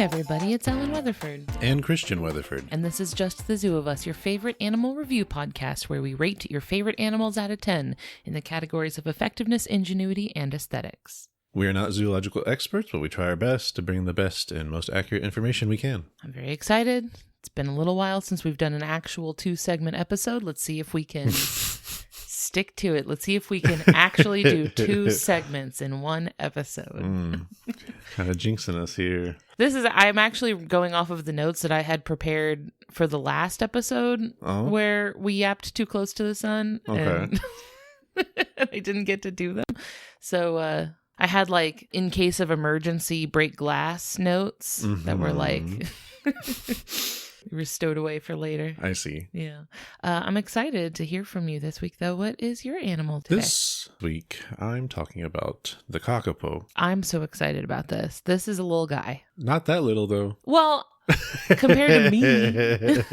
everybody, it's Ellen Weatherford. And Christian Weatherford. And this is Just the Zoo of Us, your favorite animal review podcast where we rate your favorite animals out of 10 in the categories of effectiveness, ingenuity, and aesthetics. We are not zoological experts, but we try our best to bring the best and most accurate information we can. I'm very excited. It's been a little while since we've done an actual 2-segment episode. Let's see if we can stick to it. Let's see if we can actually do 2 segments in one episode. Kind of jinxing us here. I'm actually going off of the notes that I had prepared for the last episode where we yapped too close to the sun. Okay. And I didn't get to do them. So I had in case of emergency break glass notes that were were stowed away for later. I see. Yeah. I'm excited to hear from you this week, though. What is your animal today? This week, I'm talking about the Kākāpō. I'm so excited about this. This is a little guy. Not that little, though. Well, compared to me.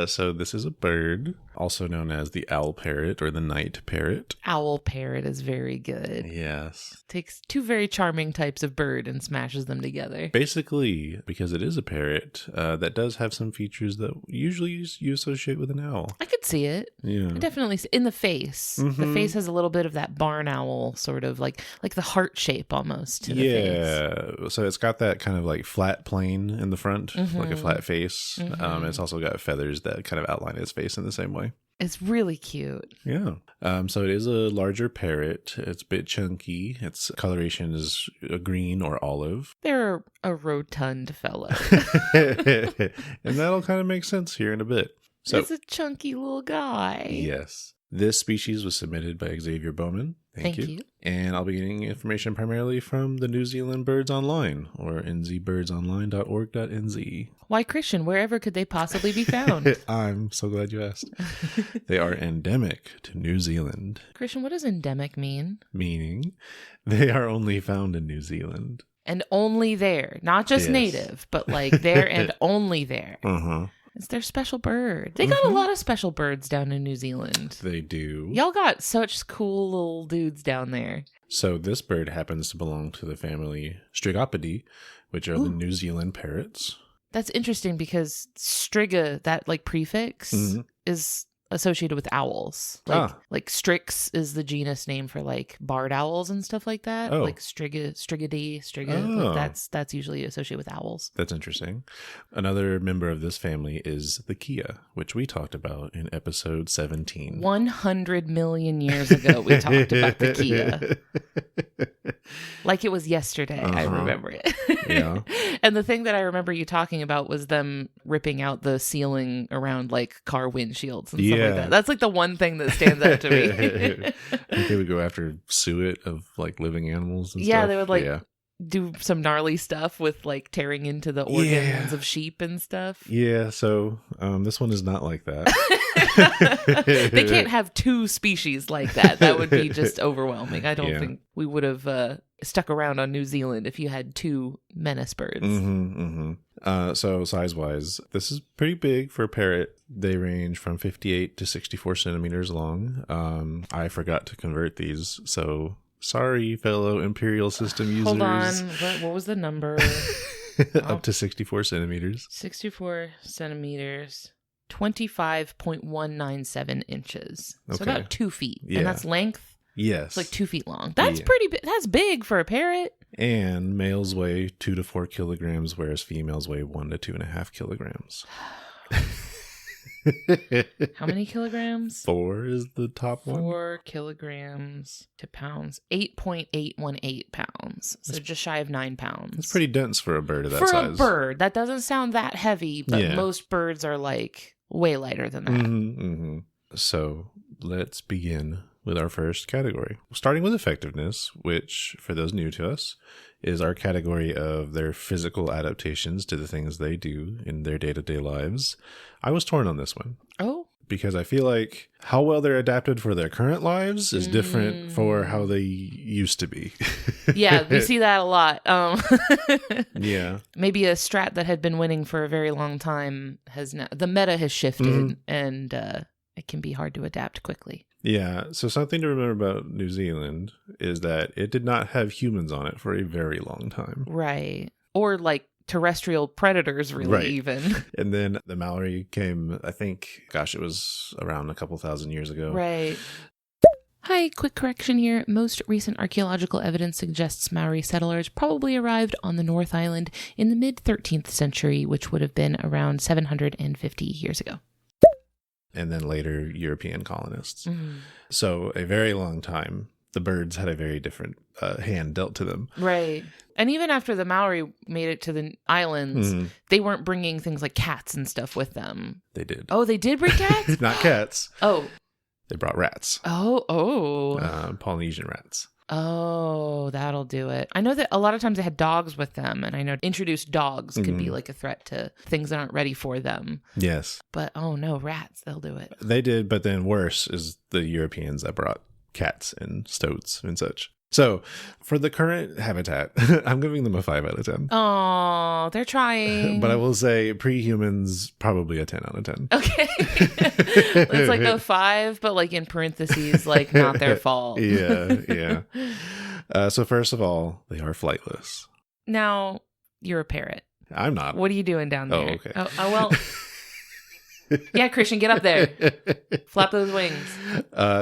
So this is a bird, also known as the owl parrot or the night parrot. Owl parrot is very good. Yes. Takes 2 very charming types of bird and smashes them together. Basically, because it is a parrot, that does have some features that usually you associate with an owl. I could see it. Yeah. I definitely see in the face. The face has a little bit of that barn owl sort of like the heart shape almost to the face. Yeah. So it's got that kind of flat plane in the front, like a flat face. It's also got feathers that kind of outline its face in the same way. It's really cute. Yeah. So it is a larger parrot. It's a bit chunky. Its coloration is a green or olive. They're a rotund fellow. And that'll kind of make sense here in a bit. So, it's a chunky little guy. Yes. This species was submitted by Xavier Bowman. Thank you. And I'll be getting information primarily from the New Zealand Birds Online or nzbirdsonline.org.nz. Why, Christian, wherever could they possibly be found? I'm so glad you asked. They are endemic to New Zealand. Christian, what does endemic mean? Meaning they are only found in New Zealand. And only there. Not just native, but there and only there. It's their special bird. They got a lot of special birds down in New Zealand. They do. Y'all got such cool little dudes down there. So this bird happens to belong to the family Strigopidae, which are the New Zealand parrots. That's interesting because striga, that prefix, is associated with owls. Strix is the genus name for barred owls and stuff like that. Strigidae. That's usually associated with owls. That's interesting. Another member of this family is the Kia, which we talked about in episode 17. 100 million years ago, we talked about the Kia. Like it was yesterday. I remember it. Yeah. And the thing that I remember you talking about was them ripping out the ceiling around car windshields and stuff like that. That's the one thing that stands out to me. I think they would go after suet of living animals and stuff. Yeah, they would do some gnarly stuff with tearing into the organs of sheep and stuff. Yeah, so this one is not like that. They can't have 2 species like that. That would be just overwhelming. I don't think we would have stuck around on New Zealand if you had 2 menace birds. So size-wise, this is pretty big for a parrot. They range from 58 to 64 centimeters long. I forgot to convert these, so sorry, fellow Imperial System users. Hold on. What was the number? Up to 64 centimeters. 64 centimeters. 25.197 inches. So about 2 feet. Yeah. And that's length? Yes. It's 2 feet long. That's pretty big. That's big for a parrot. And males weigh 2 to 4 kilograms, whereas females weigh 1 to 2.5 kilograms. How many kilograms? 4 is the top one. 4 kilograms to pounds. 8.818 pounds. So just shy of 9 pounds. It's pretty dense for a bird of that size. size. For a bird. That doesn't sound that heavy, but most birds are way lighter than that. So let's begin with our first category. Starting with effectiveness, which, for those new to us, is our category of their physical adaptations to the things they do in their day-to-day lives. I was torn on this one. Oh? Because I feel like how well they're adapted for their current lives is different for how they used to be. Yeah, we see that a lot. Yeah. Maybe a strat that had been winning for a very long time the meta has shifted and it can be hard to adapt quickly. Yeah, so something to remember about New Zealand is that it did not have humans on it for a very long time. Right. or like terrestrial predators, really, even. And then the Maori came, I think, gosh, it was around a couple thousand years ago. Right. Hi, quick correction here. Most recent archaeological evidence suggests Maori settlers probably arrived on the North Island in the mid-13th century, which would have been around 750 years ago. And then later, European colonists. Mm. So a very long time, the birds had a very different hand dealt to them. Right. And even after the Maori made it to the islands, they weren't bringing things like cats and stuff with them. They did. Oh, they did bring cats? Not cats. Oh. They brought rats. Oh. Polynesian rats. Oh, that'll do it. I know that a lot of times they had dogs with them, and I know introduced dogs could be like a threat to things that aren't ready for them. Yes. But, oh no, rats, they'll do it. They did, but then worse is the Europeans that brought cats and stoats and such. So, for the current habitat, I'm giving them a 5 out of 10. Oh, they're trying. But I will say pre-humans, probably a 10 out of 10. Okay. It's like a 5, but like in parentheses, like not their fault. Yeah. So first of all, they are flightless. Now, you're a parrot. I'm not. What are you doing down there? Oh, okay. Oh well. Yeah, Christian, get up there. Flap those wings.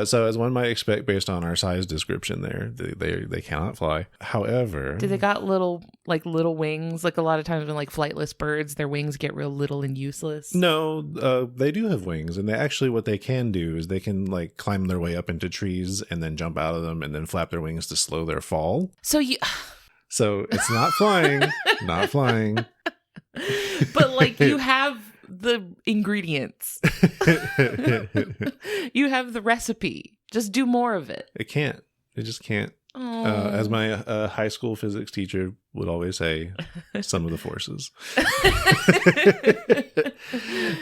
So as one might expect based on our size description there, they cannot fly. However... Do they got little wings? Like a lot of times when like flightless birds, their wings get real little and useless. No, they do have wings. And what they can do is they can like climb their way up into trees and then jump out of them and then flap their wings to slow their fall. So it's not flying. Not flying. But like you have the ingredients. You have the recipe. Just do more of it. It just can't. As my high school physics teacher would always say, some of the forces.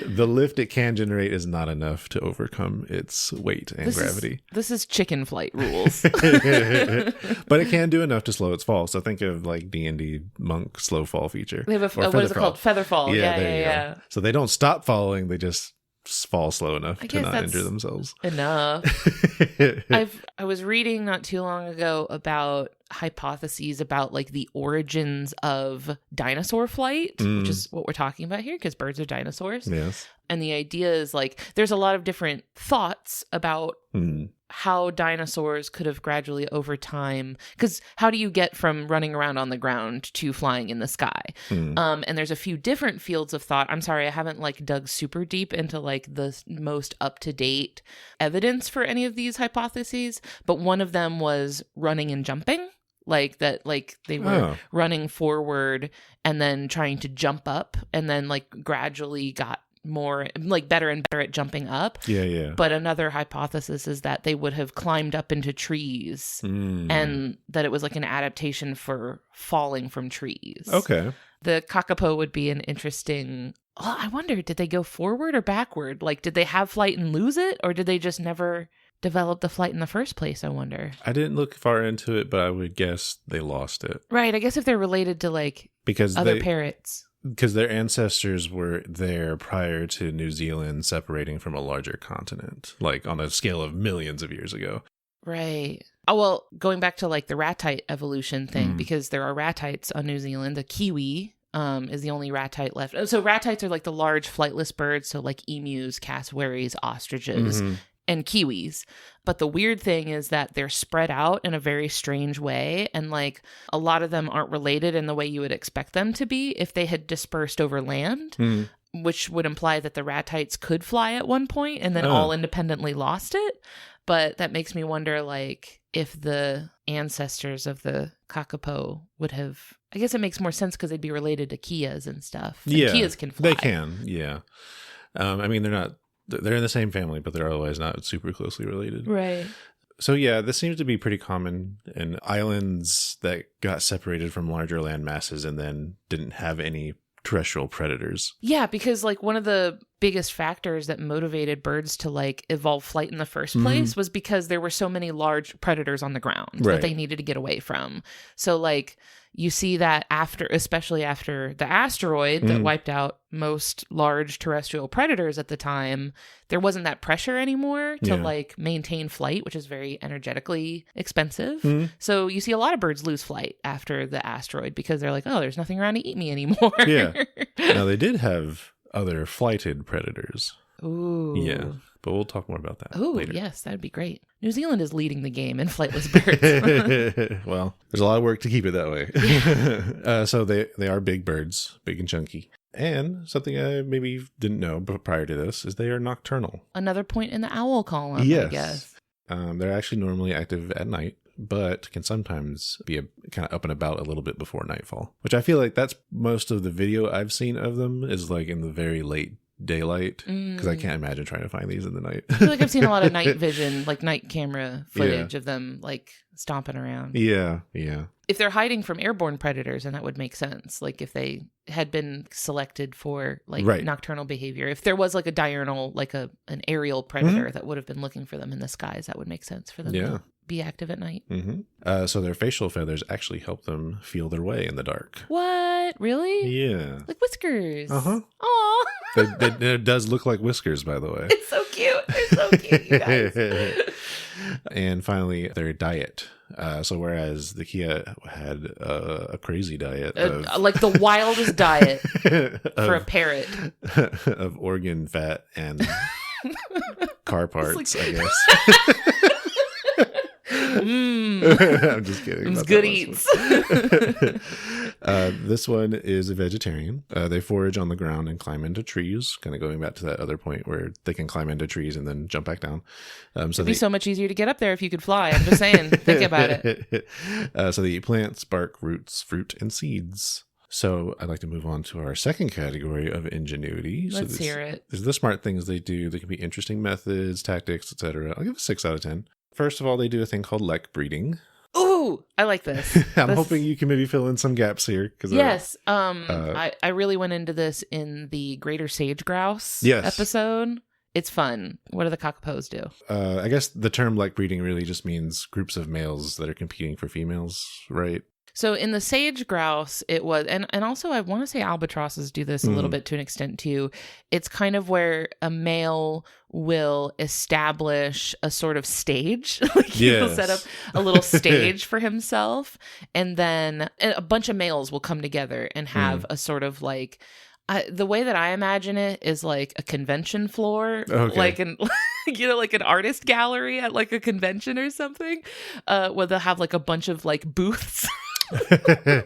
The lift it can generate is not enough to overcome its weight and gravity. This is chicken flight rules. But it can do enough to slow its fall. So think of like D&D monk slow fall feature. They have what is it called? Feather fall. Yeah. So they don't stop falling. They just fall slow enough to not injure themselves. Enough. I was reading not too long ago about hypotheses about like the origins of dinosaur flight, which is what we're talking about here because birds are dinosaurs. Yes. And the idea is like there's a lot of different thoughts about how dinosaurs could have gradually over time, because how do you get from running around on the ground to flying in the sky? And there's a few different fields of thought. I'm sorry, I haven't like dug super deep into like the most up-to-date evidence for any of these hypotheses, but one of them was running and jumping. Like that, like they were running forward and then trying to jump up and then like gradually got more like better and better at jumping up. Yeah. But another hypothesis is that they would have climbed up into trees and that it was like an adaptation for falling from trees. Okay. The Kākāpō would be an interesting... Oh, I wonder, did they go forward or backward? Like, did they have flight and lose it? Or did they just never develop the flight in the first place, I wonder? I didn't look far into it, but I would guess they lost it. Right, I guess if they're related to, like, other parrots. Because their ancestors were there prior to New Zealand separating from a larger continent, like on a scale of millions of years ago. Right. Oh, well, going back to, like, the ratite evolution thing, because there are ratites on New Zealand, the kiwi... is the only ratite left. So ratites are like the large flightless birds, so like emus, cassowaries, ostriches, and kiwis. But the weird thing is that they're spread out in a very strange way, and like a lot of them aren't related in the way you would expect them to be if they had dispersed over land, which would imply that the ratites could fly at one point and then all independently lost it. But that makes me wonder, like, if the ancestors of the Kākāpō would have... I guess it makes more sense because they'd be related to Kias and stuff. And yeah, Kias can fly. They can, yeah. I mean, they're in the same family, but they're otherwise not super closely related. Right. So, yeah, this seems to be pretty common in islands that got separated from larger land masses and then didn't have any terrestrial predators. Yeah, because like one of the biggest factors that motivated birds to like evolve flight in the first place was because there were so many large predators on the ground that they needed to get away from. So like you see that especially after the asteroid that wiped out most large terrestrial predators at the time, there wasn't that pressure anymore to like maintain flight, which is very energetically expensive. So you see a lot of birds lose flight after the asteroid because they're like, oh, there's nothing around to eat me anymore. Now they did have other flighted predators. Ooh. Yeah. But we'll talk more about that later. Yes, that'd be great. New Zealand is leading the game in flightless birds. Well, there's a lot of work to keep it that way. So they are big birds, big and chunky. And something I maybe didn't know prior to this is they are nocturnal. Another point in the owl column, I guess. They're actually normally active at night, but can sometimes be kind of up and about a little bit before nightfall, which I feel like that's most of the video I've seen of them is like in the very late daylight, because I can't imagine trying to find these in the night. I feel like I've seen a lot of night vision, like night camera footage of them like stomping around. Yeah. If they're hiding from airborne predators, then that would make sense. Like if they had been selected for like nocturnal behavior. If there was like a diurnal, like an aerial predator that would have been looking for them in the skies, that would make sense for them to be active at night. So their facial feathers actually help them feel their way in the dark. What? Really? Yeah. Like whiskers. Uh-huh. Aw. It does look like whiskers, by the way. It's so cute. They're so cute, you guys. And finally, their diet. So whereas the Kia had a crazy diet like the wildest diet for a parrot of organ fat and car parts, I guess. I'm just kidding. It's good eats. This one is a vegetarian. They forage on the ground and climb into trees, kind of going back to that other point where they can climb into trees and then jump back down. It'd be so much easier to get up there if you could fly. I'm just saying. Think about it. So they eat plants, bark, roots, fruit, and seeds. So I'd like to move on to our second category of ingenuity. Let's hear it. There's the smart things they do. They can be interesting methods, tactics, etc. I'll give it a 6 out of 10. First of all, they do a thing called lek breeding. Ooh, I like this. I'm hoping you can maybe fill in some gaps here. Yes. I really went into this in the greater sage grouse episode. It's fun. What do the Kākāpōs do? I guess the term lek breeding really just means groups of males that are competing for females, right? So in the sage grouse, it was, and also I want to say albatrosses do this a little bit to an extent too. It's kind of where a male will establish a sort of stage. Like he'll set up a little stage for himself, and then a bunch of males will come together and have a sort of like, the way that I imagine it is like a convention floor, like an like an artist gallery at like a convention or something, where they'll have like a bunch of like booths. Where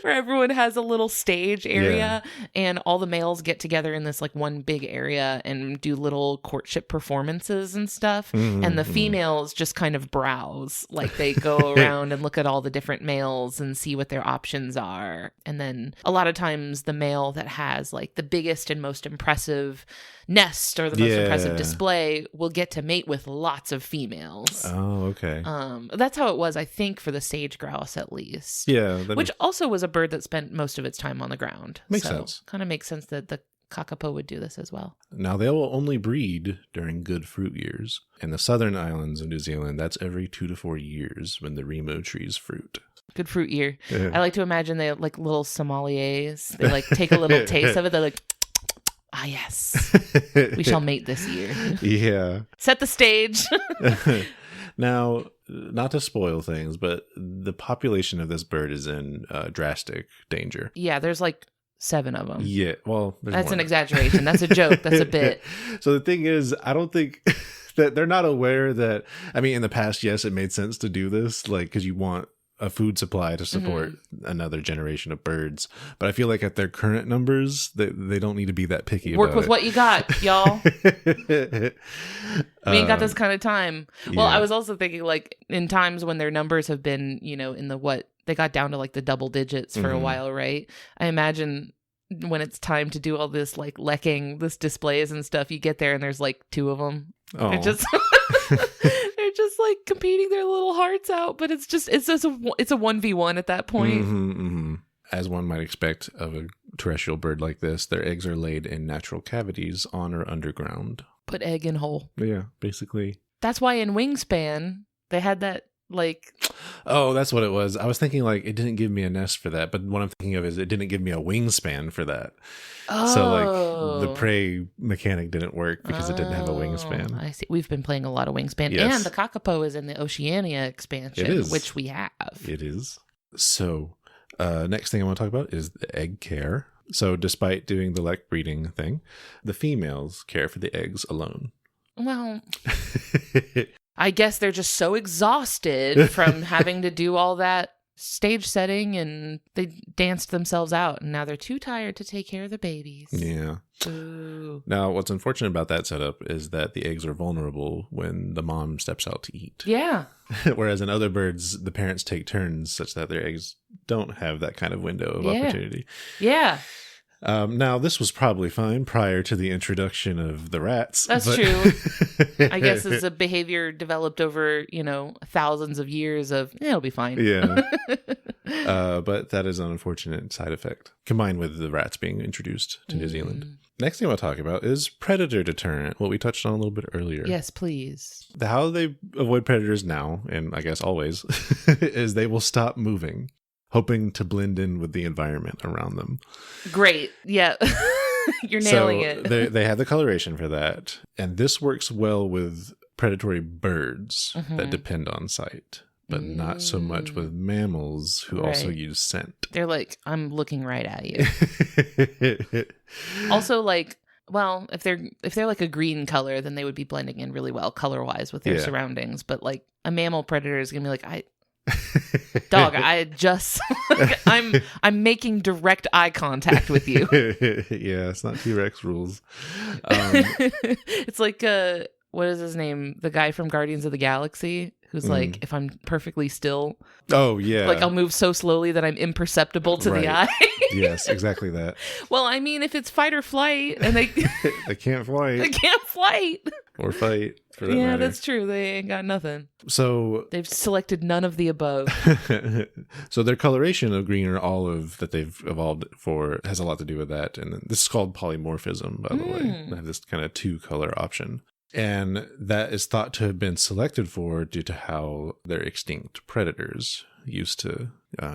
everyone has a little stage area and all the males get together in this like one big area and do little courtship performances and stuff, and the females just kind of browse, like they go around and look at all the different males and see what their options are, and then a lot of times the male that has like the biggest and most impressive nest or the most impressive display will get to mate with lots of females. Oh, okay. That's how it was, I think, for the sage grouse at least. Yeah. Which also was a bird that spent most of its time on the ground. Makes sense. Kind of makes sense that the Kākāpō would do this as well. Now, they will only breed during good fruit years. In the southern islands of New Zealand, that's every 2 to 4 years when the remo trees fruit. Good fruit year. Yeah. I like to imagine they have like little sommeliers. They like take a little taste of it. They're like, ah, yes, we shall mate this year. Yeah. Set the stage. Now, not to spoil things, but the population of this bird is in drastic danger. Yeah, there's like 7 of them. Yeah, well, that's an exaggeration. That's a joke. That's a bit. So the thing is, I don't think that they're not aware that, I mean, in the past, yes, it made sense to do this, like, because you want a food supply to support another generation of birds. But I feel like at their current numbers, they don't need to be that picky about it. Work with what you got, y'all. We ain't got this kind of time. Well, I was also thinking like in times when their numbers have been, in the they got down to like the double digits for a while, right? I imagine when it's time to do all this like lekking, this displays and stuff, you get there and there's like 2 of them. Oh. They're just like competing their little hearts out, but it's a 1v1 at that point. As one might expect of a terrestrial bird like this, their eggs are laid in natural cavities on or underground. Put egg in hole. Yeah, basically. That's why in Wingspan, they had that, like... Oh, that's what it was. I was thinking, like, it didn't give me a nest for that. But what I'm thinking of is it didn't give me a wingspan for that. Oh. So, like, the prey mechanic didn't work because it didn't have a wingspan. I see. We've been playing a lot of Wingspan. Yes. And the Kākāpō is in the Oceania expansion, which we have. It is. So, next thing I want to talk about is the egg care. So, despite doing the lek breeding thing, the females care for the eggs alone. Well... I guess they're just so exhausted from having to do all that stage setting, and they danced themselves out, and now they're too tired to take care of the babies. Yeah. Ooh. Now, what's unfortunate about that setup is that the eggs are vulnerable when the mom steps out to eat. Yeah. Whereas in other birds, the parents take turns such that their eggs don't have that kind of window of opportunity. Yeah. Now, this was probably fine prior to the introduction of the rats. That's true. I guess it's a behavior developed over, thousands of years of, it'll be fine. Yeah. But that is an unfortunate side effect, combined with the rats being introduced to New Zealand. Next thing I want to talk about is predator deterrent, what we touched on a little bit earlier. Yes, please. How they avoid predators now, and I guess always, is they will stop moving, hoping to blend in with the environment around them. Great. Yeah. You're nailing it. They have the coloration for that. And this works well with predatory birds that depend on sight, but not so much with mammals who also use scent. They're like, I'm looking right at you. Also, like, well, if they're like a green color, then they would be blending in really well color-wise with their surroundings. But like a mammal predator is going to be like, dog, I just I'm making direct eye contact with you. Yeah, it's not T-Rex rules. It's like what is his name? The guy from Guardians of the Galaxy who's like, if I'm perfectly still. Oh yeah. Like I'll move so slowly that I'm imperceptible to the eye. Yes, exactly that. Well, I mean, if it's fight or flight and they they can't fly. They can't fight. Or fight, for that matter. That's true. They ain't got nothing. So they've selected none of the above. So their coloration of green or olive that they've evolved for has a lot to do with that. And this is called polymorphism, by the way. They have this kind of 2-color option. And that is thought to have been selected for due to how their extinct predators used to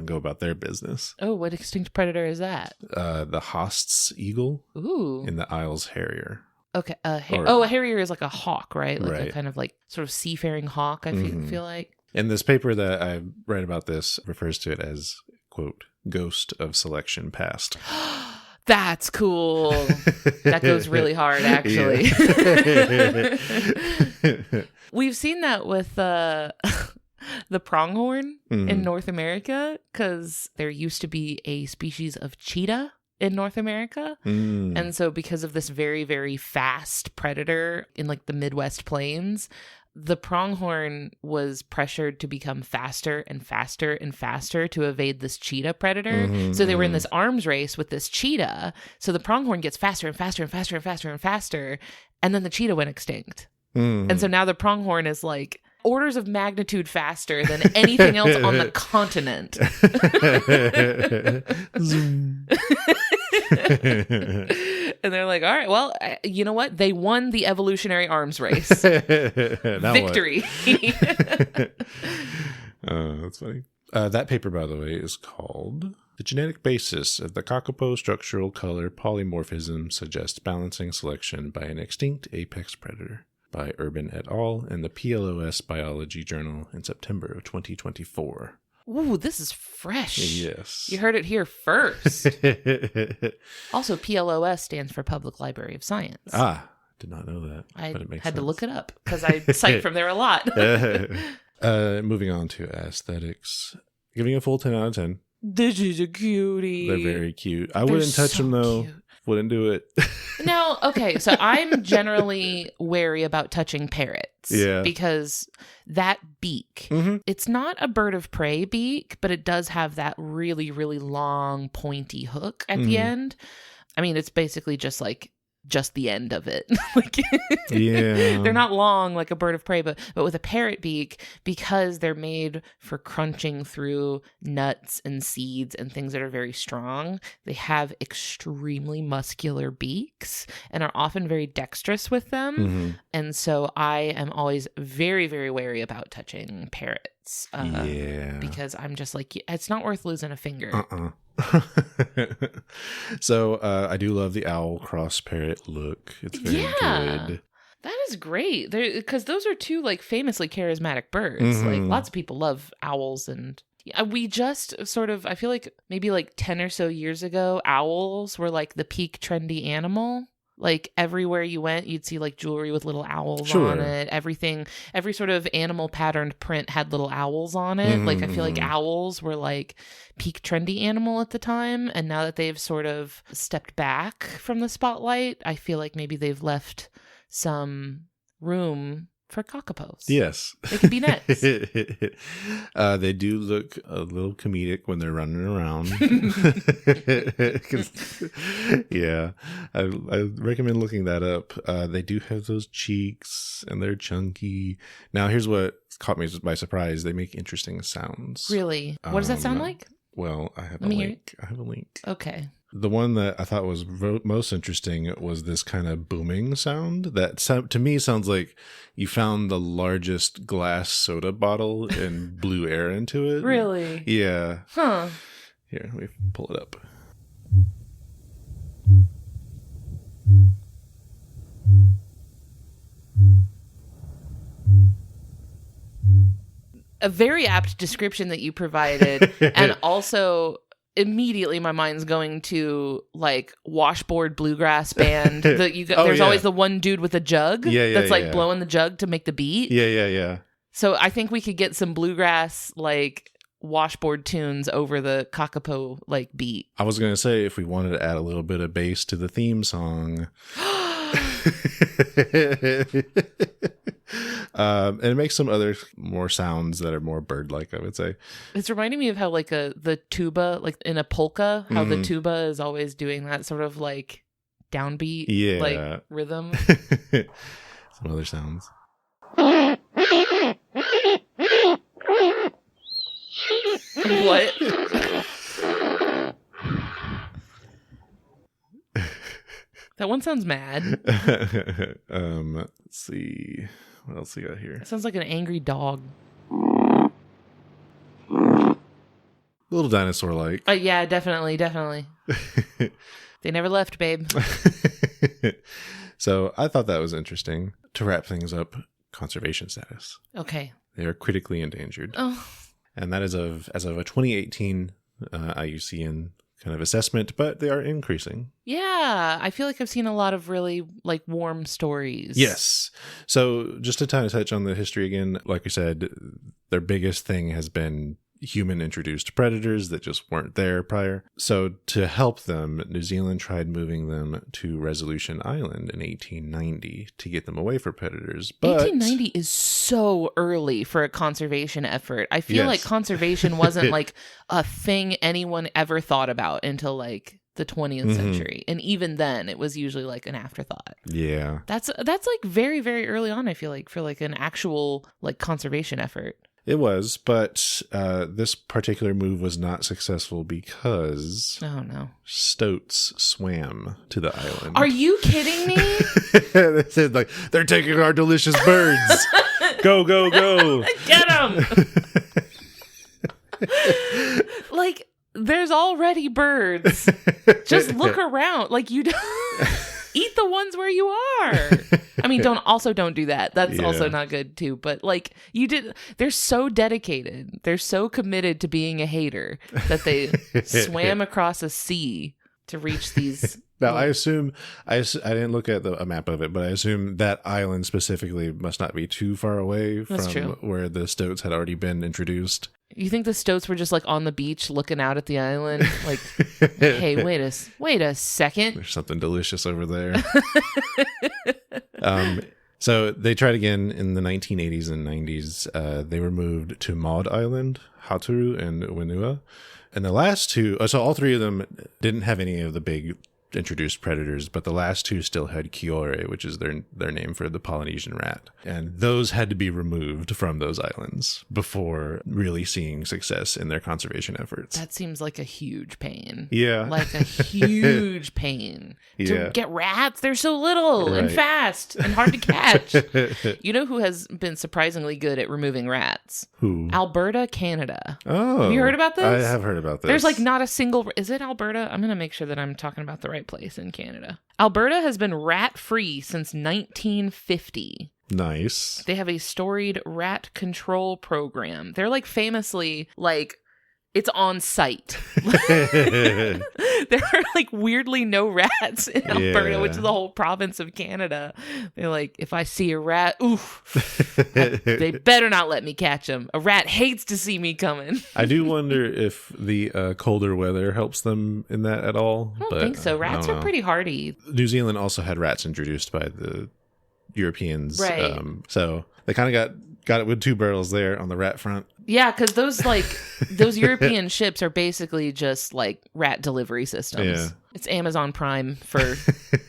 go about their business. Oh, what extinct predator is that? The Haast's eagle. Ooh. And the Isles harrier. Okay. A harrier is like a hawk, right? Like a kind of like sort of seafaring hawk, I feel like. And this paper that I read about this refers to it as, quote, ghost of selection past. That's cool. That goes really hard, actually. We've seen that with the pronghorn in North America, because there used to be a species of cheetah in North America. And so because of this very, very fast predator in like the Midwest plains, the pronghorn was pressured to become faster and faster and faster to evade this cheetah predator. So they were in this arms race with this cheetah. So the pronghorn gets faster and faster and faster and faster and faster. And then the cheetah went extinct. And so now the pronghorn is like orders of magnitude faster than anything else on the continent. And they're like, all right, well, you know what? They won the evolutionary arms race. Victory. That's funny. That paper, by the way, is called The Genetic Basis of the Kākāpō Structural Color Polymorphism Suggests Balancing Selection by an Extinct Apex Predator, by Urban et al. In the PLOS Biology Journal in September of 2024. Ooh, this is fresh. Yes. You heard it here first. Also, PLOS stands for Public Library of Science. Ah, did not know that. But it makes sense. To look it up because I cite from there a lot. Moving on to aesthetics. Giving a full 10 out of 10. This is a cutie. They're very cute. I wouldn't touch them though. Cute. Wouldn't do it. No, okay. So I'm generally wary about touching parrots. Yeah. Because that beak, it's not a bird of prey beak, but it does have that really, really long, pointy hook at the end. I mean, it's basically just like just the end of it. Like, yeah, they're not long like a bird of prey, but with a parrot beak, because they're made for crunching through nuts and seeds and things that are very strong, they have extremely muscular beaks and are often very dexterous with them. Mm-hmm. And so I am always very, very wary about touching parrots. Because I'm just like, it's not worth losing a finger. So I do love the owl cross parrot look. It's very good. That is great. Because those are two like famously charismatic birds. Mm-hmm. Like lots of people love owls, and we just sort of, I feel like maybe like 10 or so years ago, owls were like the peak trendy animal. Like everywhere you went, you'd see like jewelry with little owls on it. Everything, every sort of animal patterned print had little owls on it. Like I feel like owls were like peak trendy animal at the time. And now that they've sort of stepped back from the spotlight, I feel like maybe they've left some room for Kākāpōs. Yes. They can be next. They do look a little comedic when they're running around. Yeah. I recommend looking that up. They do have those cheeks and they're chunky. Now, here's what caught me by surprise. They make interesting sounds. Really? What does that sound like? Well, I have Let a me hear link. I have a link. Okay. The one that I thought was most interesting was this kind of booming sound that to me sounds like you found the largest glass soda bottle and blew air into it. Really? Yeah. Huh. Here, let me pull it up. A very apt description that you provided, and also immediately my mind's going to like washboard bluegrass band. There's always the one dude with a jug that's like blowing the jug to make the beat. Yeah. So I think we could get some bluegrass like washboard tunes over the Kākāpō like beat. I was gonna say if we wanted to add a little bit of bass to the theme song. And it makes some other more sounds that are more bird-like, I would say. It's reminding me of how like the tuba, like in a polka, how the tuba is always doing that sort of like downbeat like rhythm. Some other sounds. What? That one sounds mad. Let's see. What else we got here? It sounds like an angry dog. A little dinosaur-like. Yeah, definitely. They never left, babe. So I thought that was interesting. To wrap things up, conservation status. Okay. They are critically endangered. Oh. And that is as of a 2018 IUCN kind of assessment, but they are increasing. Yeah, I feel like I've seen a lot of really like warm stories. Yes. So just to kind of touch on the history again, like I said, their biggest thing has been human introduced predators that just weren't there prior. So to help them, New Zealand tried moving them to Resolution Island in 1890 to get them away from predators. But 1890 is so early for a conservation effort. I feel like conservation wasn't like a thing anyone ever thought about until like the 20th century. And even then it was usually like an afterthought. Yeah. That's like very, very early on, I feel like, for like an actual like conservation effort. It was, but this particular move was not successful because stoats swam to the island. Are you kidding me? They said, like, they're taking our delicious birds. Go, go, go. Get them. Like, there's already birds. Just look around. Like, you don't... Eat the ones where you are. I mean, don't do that. That's also not good too. But like they're so dedicated. They're so committed to being a hater that they swam across a sea to reach these. Now, I assume, I didn't look at a map of it, but I assume that island specifically must not be too far away from where the stoats had already been introduced. You think the stoats were just like on the beach looking out at the island? Like, hey, wait a second. There's something delicious over there. So they tried again in the 1980s and 90s. They were moved to Maud Island, Haturu, and Whenua. And the last two, so all three of them didn't have any of the big introduced predators, but the last two still had kiore, which is their name for the Polynesian rat. And those had to be removed from those islands before really seeing success in their conservation efforts. That seems like a huge pain. Yeah. Like a huge pain. To get rats, they're so little and fast and hard to catch. You know who has been surprisingly good at removing rats? Who? Alberta, Canada. Oh. Have you heard about this? I have heard about this. There's like not a single... Is it Alberta? I'm going to make sure that I'm talking about the right place in Canada. Alberta has been rat-free since 1950. Nice. They have a storied rat control program. They're like famously like... It's on site. There are like weirdly no rats in Alberta, which is the whole province of Canada. They're like, if I see a rat, they better not let me catch them. A rat hates to see me coming. I do wonder if the colder weather helps them in that at all. I don't think so. Rats are pretty hardy. New Zealand also had rats introduced by the Europeans. Right. So they kind of got it with two barrels there on the rat front. Yeah, because those European ships are basically just like rat delivery systems. Yeah. It's Amazon Prime for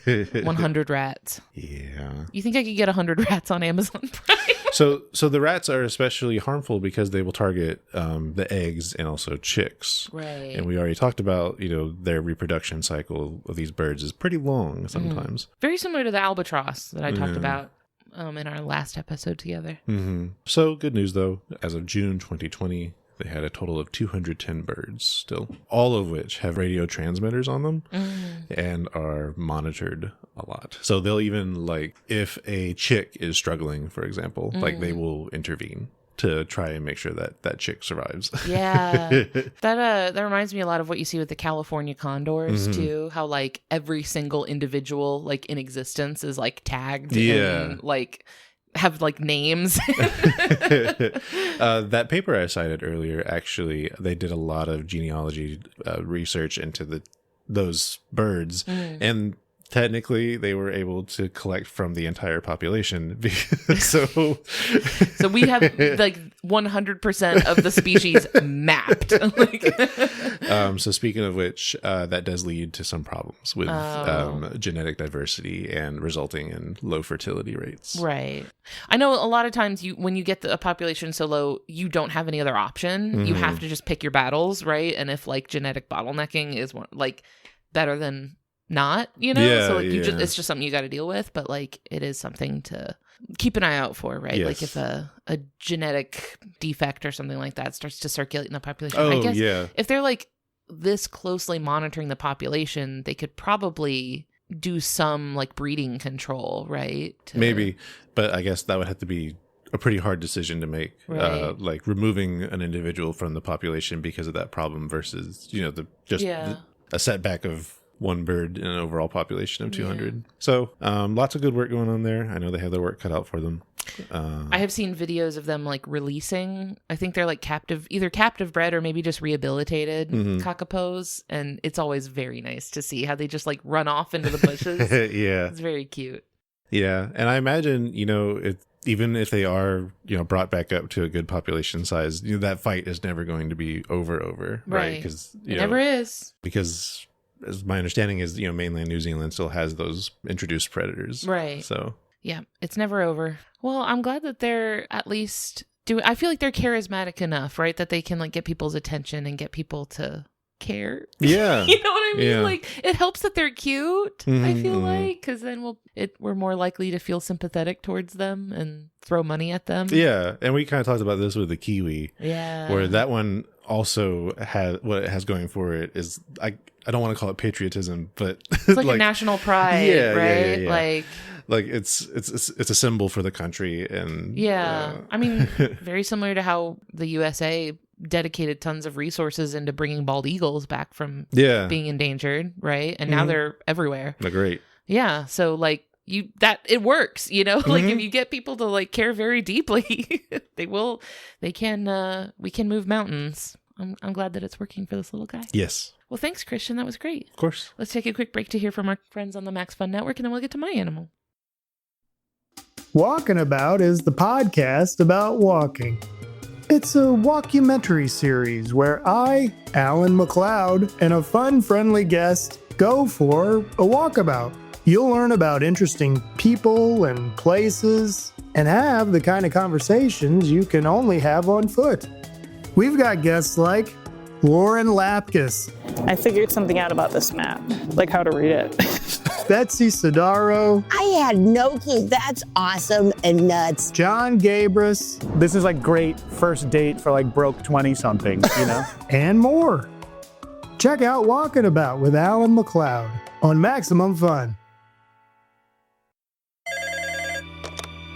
100 rats. Yeah. You think I could get 100 rats on Amazon Prime? So the rats are especially harmful because they will target the eggs and also chicks. Right. And we already talked about, their reproduction cycle of these birds is pretty long sometimes. Very similar to the albatross that I talked about in our last episode together. Mm-hmm. So good news, though. As of June 2020, they had a total of 210 birds still, all of which have radio transmitters on them and are monitored a lot. So they'll even, if a chick is struggling, for example, they will intervene to try and make sure that chick survives. Yeah. That reminds me a lot of what you see with the California condors too, how every single individual in existence is tagged and have names. That paper I cited earlier, actually, they did a lot of genealogy research into those birds, and technically they were able to collect from the entire population. So we have 100% of the species mapped. So speaking of which, that does lead to some problems with genetic diversity and resulting in low fertility rates. Right. I know a lot of times when you get a population so low, you don't have any other option. You have to just pick your battles, right? And if genetic bottlenecking is better than not, it's just something you got to deal with, but it is something to keep an eye out for, right? Yes. If a genetic defect or something like that starts to circulate in the population, I guess if they're this closely monitoring the population, they could probably do some breeding control, right? Maybe, but I guess that would have to be a pretty hard decision to make, right. Removing an individual from the population because of that problem versus a setback of one bird in an overall population of 200. Yeah. So lots of good work going on there. I know they have their work cut out for them. I have seen videos of them releasing. I think they're either captive bred or maybe just rehabilitated Kākāpōs, and it's always very nice to see how they just run off into the bushes. Yeah, it's very cute. Yeah, and I imagine even if they are brought back up to a good population size, that fight is never going to be over, right? Because it never is. Because as my understanding is, mainland New Zealand still has those introduced predators. Right. So, yeah, it's never over. Well, I'm glad that they're at least I feel like they're charismatic enough, right? That they can get people's attention and get people to care. Yeah. You know what I mean? Yeah. It helps that they're cute, I feel like, because then we're more likely to feel sympathetic towards them and throw money at them. Yeah. And we kind of talked about this with the kiwi. Yeah. Where that one also has, what it has going for it is, I don't want to call it patriotism, but it's a national pride, right? Yeah. It's a symbol for the country, and I mean, very similar to how the USA dedicated tons of resources into bringing bald eagles back from being endangered, right? And now they're everywhere. They're great. Yeah, so it works, if you get people to care very deeply, we can move mountains. I'm glad that it's working for this little guy. Yes. Well, thanks, Christian. That was great. Of course. Let's take a quick break to hear from our friends on the Max Fun Network, and then we'll get to my animal. Walking About is the podcast about walking. It's a walkumentary series where I, Alan McLeod, and a fun, friendly guest go for a walkabout. You'll learn about interesting people and places and have the kind of conversations you can only have on foot. We've got guests like Lauren Lapkus. I figured something out about this map, like how to read it. Betsy Sidaro. I had no clue. That's awesome and nuts. John Gabris. This is like great first date for like broke 20-something, you know? And more. Check out Walking About with Alan McLeod on Maximum Fun.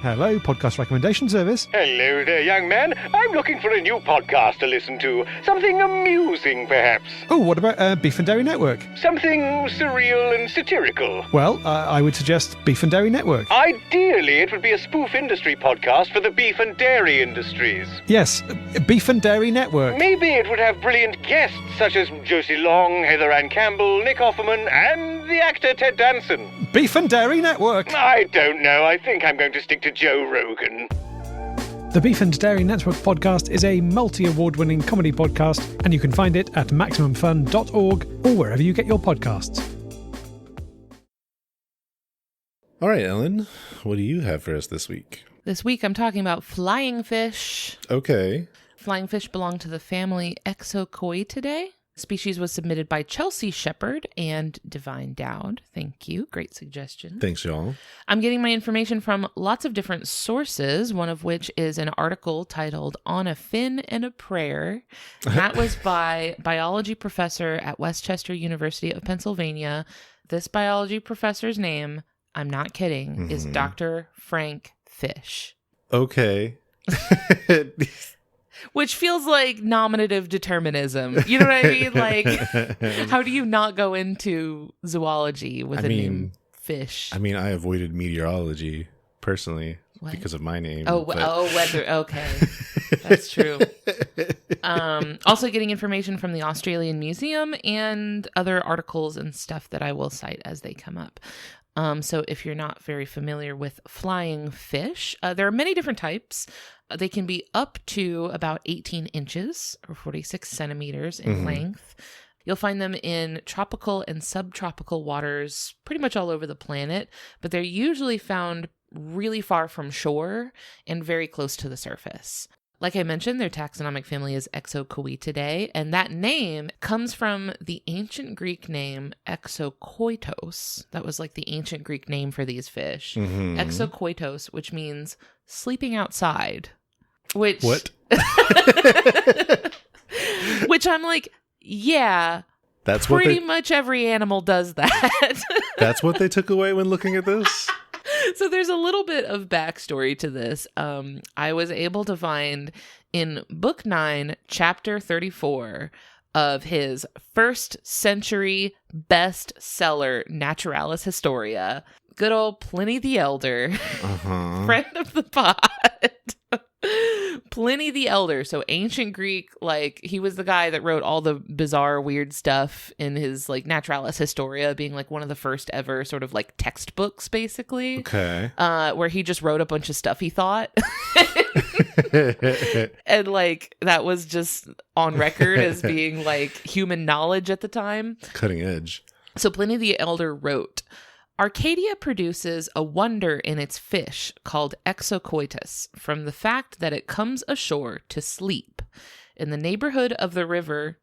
Hello, podcast recommendation service. Hello there, young man. I'm looking for a new podcast to listen to. Something amusing, perhaps. Oh, what about Beef and Dairy Network? Something surreal and satirical. Well, I would suggest Beef and Dairy Network. Ideally, it would be a spoof industry podcast for the beef and dairy industries. Yes, Beef and Dairy Network. Maybe it would have brilliant guests such as Josie Long, Heather Ann Campbell, Nick Offerman, and the actor Ted Danson. Beef and Dairy Network. I don't know. I think I'm going to stick to Joe Rogan. The Beef and Dairy Network podcast is a multi-award-winning comedy podcast, and you can find it at MaximumFun.org or wherever you get your podcasts. All right, Ellen, what do you have for us this week? This week I'm talking about flying fish. Okay. Flying fish belong to the family Exocoetidae. Species was submitted by Chelsea Shepherd and Divine Dowd. Thank you. Great suggestion. Thanks, y'all. I'm getting my information from lots of different sources, one of which is an article titled On a Fin and a Prayer. That was by biology professor at Westchester University of Pennsylvania. This biology professor's name, I'm not kidding, is Dr. Frank Fish. Okay. Which feels like nominative determinism. You know what I mean? Like, how do you not go into zoology with a name fish? I mean, I avoided meteorology personally because of my name. Weather. Okay. That's true. Also getting information from the Australian Museum and other articles and stuff that I will cite as they come up. So if you're not very familiar with flying fish, there are many different types. They can be up to about 18 inches or 46 centimeters in length. You'll find them in tropical and subtropical waters pretty much all over the planet, but they're usually found really far from shore and very close to the surface. Like I mentioned, their taxonomic family is Exocoetidae, and that name comes from the ancient Greek name exokoitos. That was like the ancient Greek name for these fish. Exokoitos, which means sleeping outside. Which, what? Which I'm like, yeah, that's pretty much every animal does that. That's what they took away when looking at this? So there's a little bit of backstory to this. I was able to find in Book 9, Chapter 34 of his 1st century bestseller, Naturalis Historia, good old Pliny the Elder, friend of the pod. Pliny the Elder, so ancient Greek, like he was the guy that wrote all the bizarre weird stuff in his like Naturalis Historia, being like one of the first ever sort of like textbooks basically. Okay. Where he just wrote a bunch of stuff he thought. And like that was just on record as being like human knowledge at the time. Cutting edge. So Pliny the Elder wrote, Arcadia produces a wonder in its fish called Exocoitus from the fact that it comes ashore to sleep in the neighborhood of the river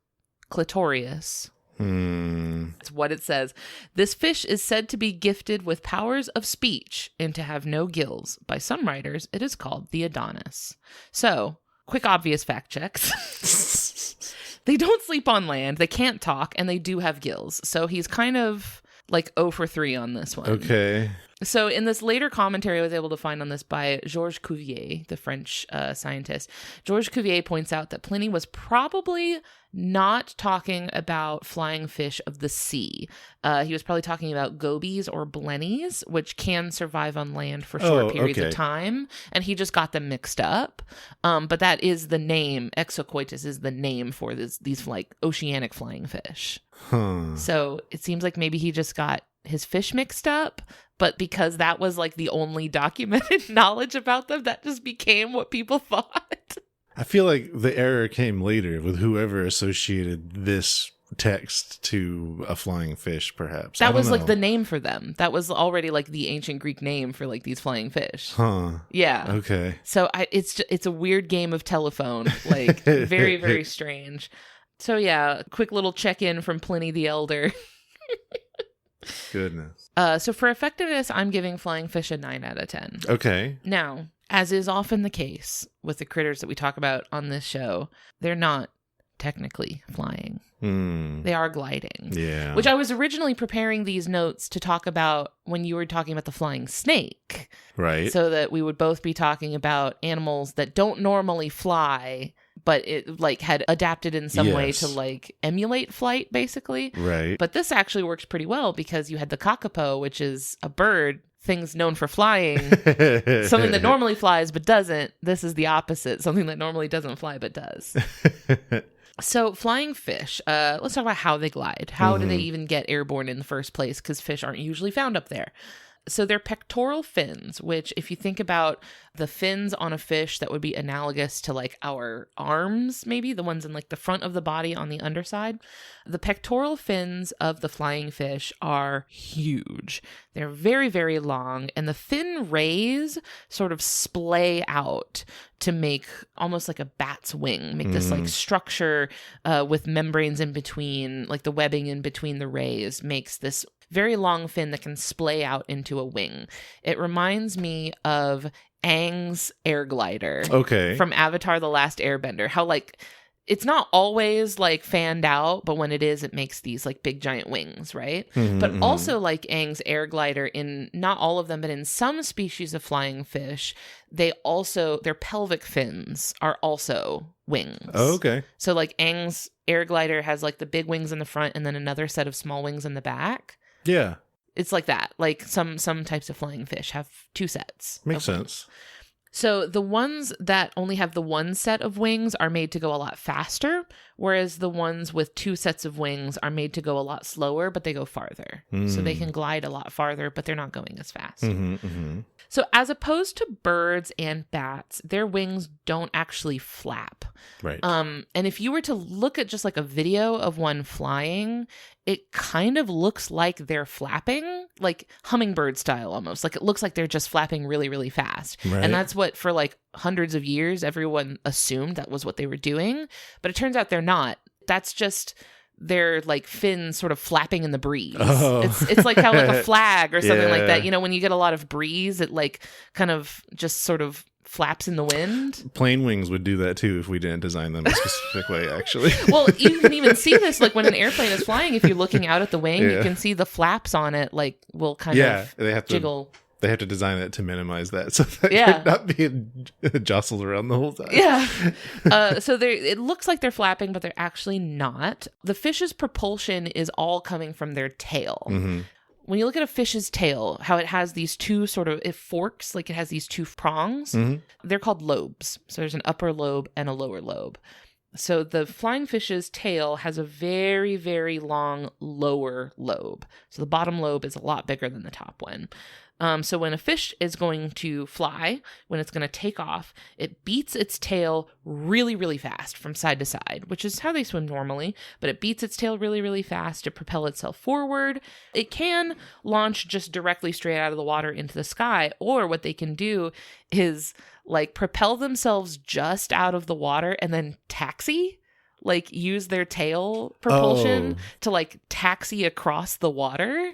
Clitorius. That's what it says. This fish is said to be gifted with powers of speech and to have no gills. By some writers, it is called the Adonis. So, quick obvious fact checks. They don't sleep on land, they can't talk, and they do have gills. So he's kind of like 0 for 3 on this one. Okay. So in this later commentary I was able to find on this by Georges Cuvier, the French scientist, Georges Cuvier points out that Pliny was probably not talking about flying fish of the sea. He was probably talking about gobies or blennies, which can survive on land for short periods of time. And he just got them mixed up. But that is the name. Exocoitus is the name for these like oceanic flying fish. So it seems like maybe he just got his fish mixed up, but because that was like the only documented knowledge about them, that just became what people thought. I feel like the error came later with whoever associated this text to a flying fish, perhaps. That was like the name for them. That was already like the ancient Greek name for like these flying fish. Huh. Yeah. Okay. So it's a weird game of telephone, like very, very strange. So yeah, quick little check-in from Pliny the Elder. Goodness. So for effectiveness, I'm giving flying fish a 9 out of 10. Okay. Now, as is often the case with the critters that we talk about on this show, they're not technically flying. They are gliding. Yeah. Which I was originally preparing these notes to talk about when you were talking about the flying snake. Right. So that we would both be talking about animals that don't normally fly, but it like had adapted in some way to like emulate flight, basically. Right. But this actually works pretty well because you had the Kākāpō, which is a bird, things known for flying, something that normally flies but doesn't. This is the opposite, something that normally doesn't fly but does. So flying fish, let's talk about how they glide. How do they even get airborne in the first place? Because fish aren't usually found up there. So they're pectoral fins, which if you think about the fins on a fish, that would be analogous to like our arms, maybe the ones in like the front of the body on the underside. The pectoral fins of the flying fish are huge. They're very, very long, and the fin rays sort of splay out to make almost like a bat's wing, make this like structure with membranes in between, like the webbing in between the rays makes this very long fin that can splay out into a wing. It reminds me of Aang's air glider from Avatar: The Last Airbender. How like it's not always like fanned out, but when it is, it makes these like big giant wings, right? But also like Aang's air glider, in not all of them, but in some species of flying fish, their pelvic fins are also wings. So like Aang's air glider has like the big wings in the front and then another set of small wings in the back. Yeah. It's like that. Like some types of flying fish have two sets. Makes sense. So the ones that only have the one set of wings are made to go a lot faster, whereas the ones with two sets of wings are made to go a lot slower, but they go farther. So they can glide a lot farther, but they're not going as fast. So as opposed to birds and bats, their wings don't actually flap. Right. And if you were to look at just like a video of one flying, it kind of looks like they're flapping, like hummingbird style almost. Like it looks like they're just flapping really, really fast. Right. And that's what for like hundreds of years, everyone assumed that was what they were doing. But it turns out they're not. That's just their like fins sort of flapping in the breeze. It's like how like a flag or something like that. You know, when you get a lot of breeze, it like kind of just sort of flaps in the wind. Plane wings would do that too if we didn't design them a specific way, actually. Well, you can even see this like when an airplane is flying. If you're looking out at the wing, you can see the flaps on it like will kind of they have jiggle. They have to design it to minimize that so that you're not being jostled around the whole time. Yeah. So it looks like they're flapping, but they're actually not. The fish's propulsion is all coming from their tail. When you look at a fish's tail, how it has these two it forks, like it has these two prongs. They're called lobes. So there's an upper lobe and a lower lobe. So the flying fish's tail has a very, very long lower lobe. So the bottom lobe is a lot bigger than the top one. So when a fish is going to fly, when it's going to take off, it beats its tail really, really fast from side to side, which is how they swim normally, but it beats its tail really, really fast to propel itself forward. It can launch just directly straight out of the water into the sky, or what they can do is like propel themselves just out of the water and then taxi, like use their tail propulsion to like taxi across the water.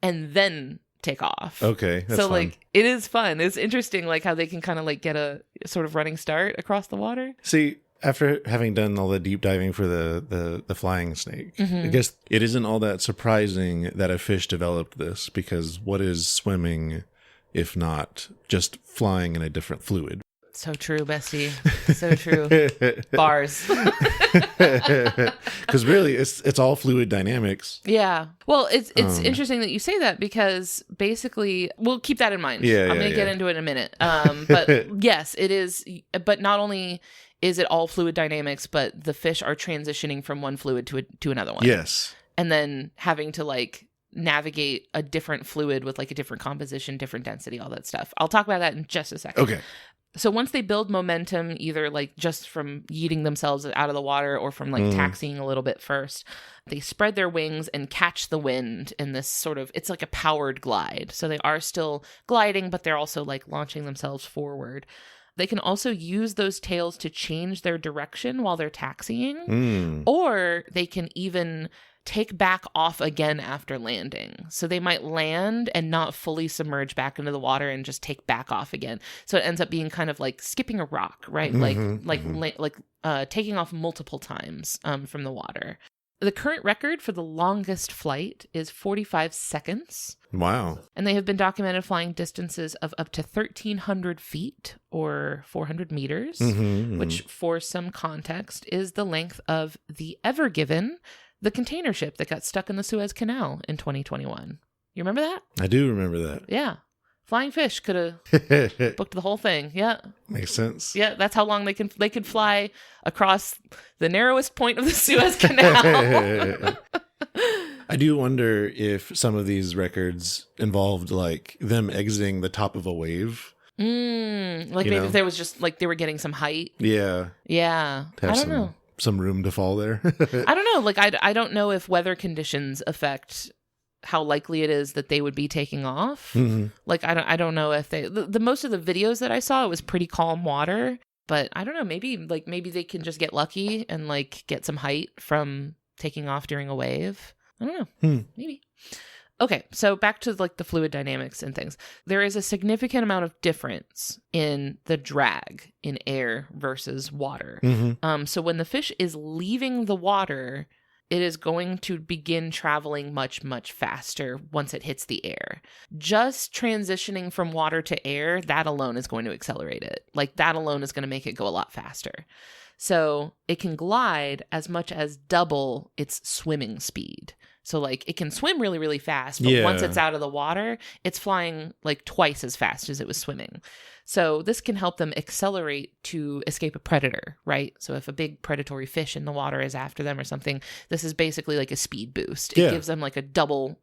And then take off. That's so fun. Like it is fun. It's interesting like how they can kind of like get a sort of running start across the water. See, after having done all the deep diving for the flying snake, I guess it isn't all that surprising that a fish developed this, because what is swimming if not just flying in a different fluid? So true, bestie. So true. Bars. Because really, it's all fluid dynamics. Yeah. Well, it's interesting that you say that, because basically, we'll keep that in mind. I'm going to get into it in a minute. But yes, it is. But not only is it all fluid dynamics, but the fish are transitioning from one fluid to another one. Yes. And then having to like navigate a different fluid with like a different composition, different density, all that stuff. I'll talk about that in just a second. Okay. So once they build momentum, either like just from yeeting themselves out of the water or from like taxiing a little bit first, they spread their wings and catch the wind in this sort of, it's like a powered glide. So they are still gliding, but they're also like launching themselves forward. They can also use those tails to change their direction while they're taxiing, or they can even take back off again after landing. So they might land and not fully submerge back into the water and just take back off again. So it ends up being kind of like skipping a rock, right? Like taking off multiple times from the water. The current record for the longest flight is 45 seconds. Wow. And they have been documented flying distances of up to 1,300 feet or 400 meters, which for some context is the length of the Ever Given, the container ship that got stuck in the Suez Canal in 2021. You remember that? I do remember that. Yeah. Flying fish could have booked the whole thing. Yeah. Makes sense. Yeah, that's how long they could fly across the narrowest point of the Suez Canal. I do wonder if some of these records involved like them exiting the top of a wave. Like maybe if there was just like they were getting some height. Yeah. Yeah. I don't know. Some room to fall there. I don't know. Like I don't know if weather conditions affect how likely it is that they would be taking off. Like I don't know if they the most of the videos that I saw, it was pretty calm water, but I don't know, maybe they can just get lucky and like get some height from taking off during a wave. I don't know. Maybe. Okay, so back to like the fluid dynamics and things. There is a significant amount of difference in the drag in air versus water. So when the fish is leaving the water, it is going to begin traveling much, much faster once it hits the air. Just transitioning from water to air, that alone is going to accelerate it. Like that alone is going to make it go a lot faster. So it can glide as much as double its swimming speed. So like it can swim really, really fast, but once it's out of the water, it's flying like twice as fast as it was swimming. So this can help them accelerate to escape a predator, right? So if a big predatory fish in the water is after them or something, this is basically like a speed boost. It gives them like a double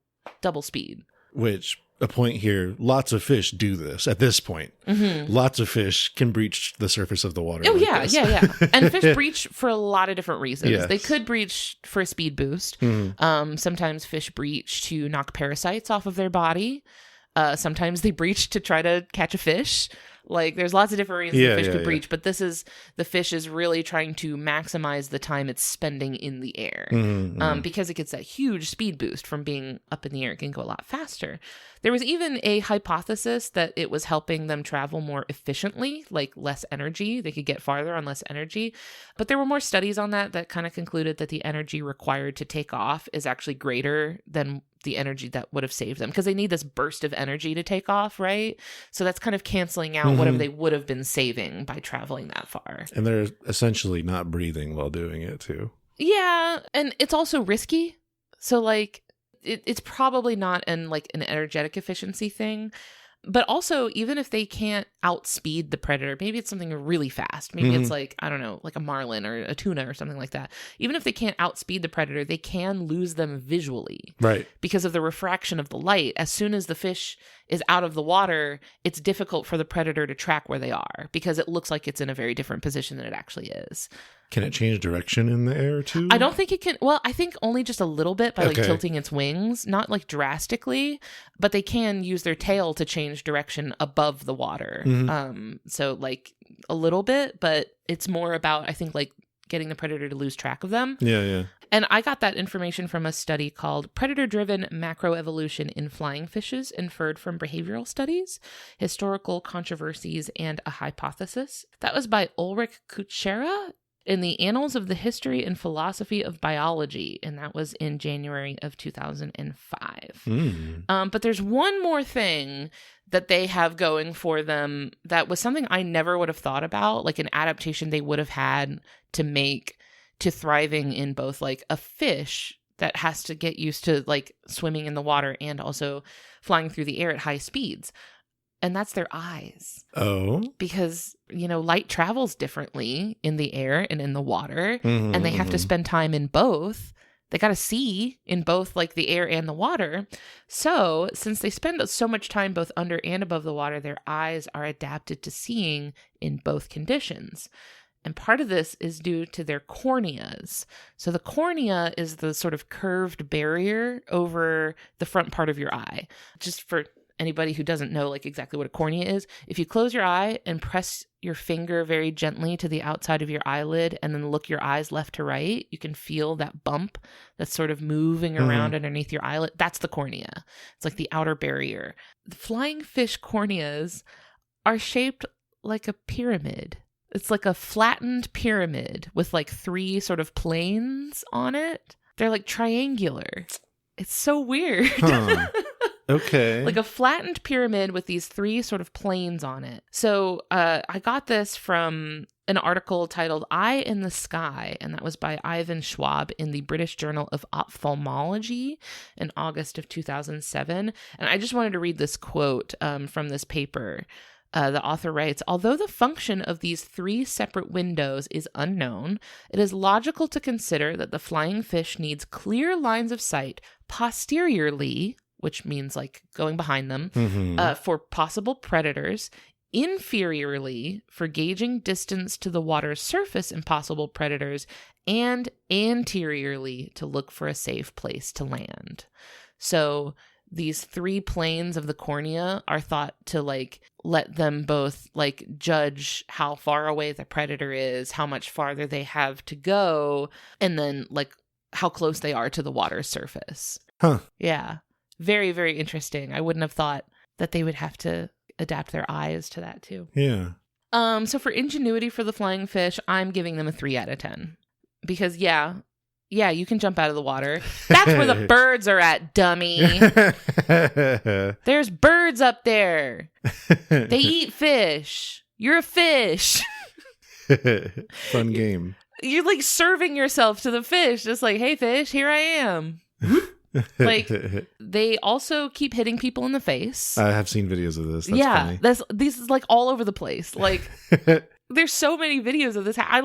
speed. Which, a point here, lots of fish do this at this point. Lots of fish can breach the surface of the water. Oh, like yeah. And fish breach for a lot of different reasons. Yes. They could breach for a speed boost. Sometimes fish breach to knock parasites off of their body. Sometimes they breach to try to catch a fish. Like, there's lots of different reasons the fish could breach, but the fish is really trying to maximize the time it's spending in the air. Because it gets that huge speed boost from being up in the air. It can go a lot faster. There was even a hypothesis that it was helping them travel more efficiently, like less energy. They could get farther on less energy. But there were more studies on that kind of concluded that the energy required to take off is actually greater than the energy that would have saved them, because they need this burst of energy to take off, right? So that's kind of canceling out whatever they would have been saving by traveling that far. And they're essentially not breathing while doing it too. Yeah, and it's also risky. So like it's probably not an energetic efficiency thing. But also, even if they can't outspeed the predator, maybe it's something really fast. Maybe it's like, I don't know, like a marlin or a tuna or something like that. Even if they can't outspeed the predator, they can lose them visually. Right. Because of the refraction of the light. As soon as the fish is out of the water, it's difficult for the predator to track where they are because it looks like it's in a very different position than it actually is. Can it change direction in the air too? I don't think it can. Well, I think only just a little bit by like tilting its wings, not like drastically, but they can use their tail to change direction above the water. So like a little bit, but it's more about, I think, like getting the predator to lose track of them. Yeah. And I got that information from a study called Predator-Driven Macroevolution in Flying Fishes Inferred from Behavioral Studies, Historical Controversies, and a Hypothesis. That was by Ulrich Kutschera in the Annals of the History and Philosophy of Biology, and that was in January of 2005. But there's one more thing that they have going for them that was something I never would have thought about, like an adaptation they would have had to make to thriving in both like a fish that has to get used to like swimming in the water and also flying through the air at high speeds. And that's their eyes. Oh. Because, light travels differently in the air and in the water. And they have to spend time in both they got to see in both like the air and the water. So since they spend so much time both under and above the water, their eyes are adapted to seeing in both conditions. And part of this is due to their corneas. So the cornea is the sort of curved barrier over the front part of your eye. Just for anybody who doesn't know like exactly what a cornea is, if you close your eye and press your finger very gently to the outside of your eyelid and then look your eyes left to right, you can feel that bump that's sort of moving around underneath your eyelid. That's the cornea. It's like the outer barrier. The flying fish corneas are shaped like a pyramid. It's like a flattened pyramid with like 3 sort of planes on it. They're like triangular. It's so weird. Huh. Okay. Like a flattened pyramid with these 3 sort of planes on it. So I got this from an article titled Eye in the Sky, and that was by Ivan Schwab in the British Journal of Ophthalmology in August of 2007. And I just wanted to read this quote from this paper. The author writes, although the function of these 3 separate windows is unknown, it is logical to consider that the flying fish needs clear lines of sight posteriorly, which means like going behind them, for possible predators, inferiorly for gauging distance to the water's surface and possible predators, and anteriorly to look for a safe place to land. So these 3 planes of the cornea are thought to like let them both like judge how far away the predator is, how much farther they have to go, and then like how close they are to the water's surface. Huh. Yeah. Very, very interesting. I wouldn't have thought that they would have to adapt their eyes to that too. Yeah. So for ingenuity for the flying fish, I'm giving them a 3 out of 10. Because yeah, you can jump out of the water. That's where the birds are at, dummy. There's birds up there. They eat fish. You're a fish. Fun game. You're like serving yourself to the fish. Just like, hey, fish, here I am. Like, they also keep hitting people in the face. I have seen videos of this. That's funny. This is like all over the place. Like, there's so many videos of this. I